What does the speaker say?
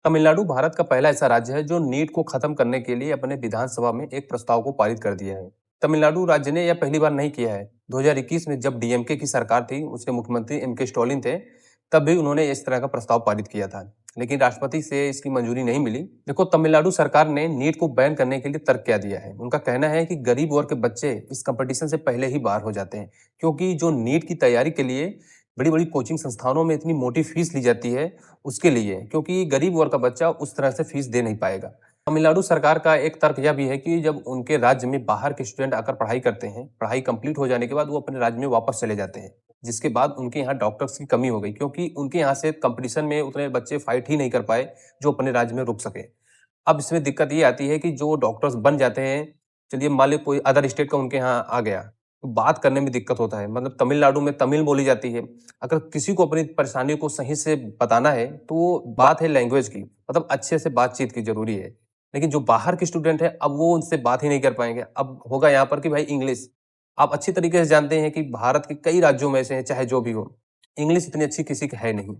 तमिलनाडु भारत का पहला ऐसा राज्य है जो नीट को खत्म करने के लिए अपने विधानसभा में एक प्रस्ताव को पारित कर दिया है। तमिलनाडु राज्य ने यह पहली बार नहीं किया है। 2021 में जब डीएमके की सरकार थी, उसके मुख्यमंत्री एमके स्टालिन थे, तब भी उन्होंने इस तरह का प्रस्ताव पारित किया था, लेकिन राष्ट्रपति से इसकी मंजूरी नहीं मिली। देखो, तमिलनाडु सरकार ने नीट को बैन करने के लिए तर्क क्या दिया है। उनका कहना है कि गरीब वर्ग के बच्चे इस कंपटीशन से पहले ही बाहर हो जाते हैं, क्योंकि जो नीट की तैयारी के लिए बड़ी-बड़ी कोचिंग संस्थानों में इतनी मोटी फीस ली जाती है, उसके लिए, क्योंकि गरीब वर्ग का बच्चा उस तरह से फीस दे नहीं पाएगा। तमिलनाडु सरकार का एक तर्क यह भी है कि जब उनके राज्य में बाहर के स्टूडेंट आकर पढ़ाई करते हैं, पढ़ाई कंप्लीट हो जाने के बाद वो अपने राज्य में वापस चले जाते हैं, जिसके बाद उनके यहाँ डॉक्टर्स की कमी हो गई, क्योंकि उनके यहाँ से कंपटीशन में उतने बच्चे फाइट ही नहीं कर पाए जो अपने राज्य में रुक सके। अब इसमें दिक्कत ये आती है कि जो डॉक्टर्स बन जाते हैं, चलिए मान लीजिए कोई अदर स्टेट का उनके यहाँ आ गया, तो बात करने में दिक्कत होता है। मतलब तमिलनाडु में तमिल बोली जाती है। अगर किसी को अपनी परेशानी को सही से बताना है, तो वो बात है लैंग्वेज की, मतलब अच्छे से बातचीत की ज़रूरी है। लेकिन जो बाहर के स्टूडेंट हैं, अब वो उनसे बात ही नहीं कर पाएँगे। अब होगा यहाँ पर कि भाई इंग्लिश, आप अच्छी तरीके से जानते हैं कि भारत के कई राज्यों में से हैं, चाहे जो भी हो, इंग्लिश इतनी अच्छी किसी की है नहीं।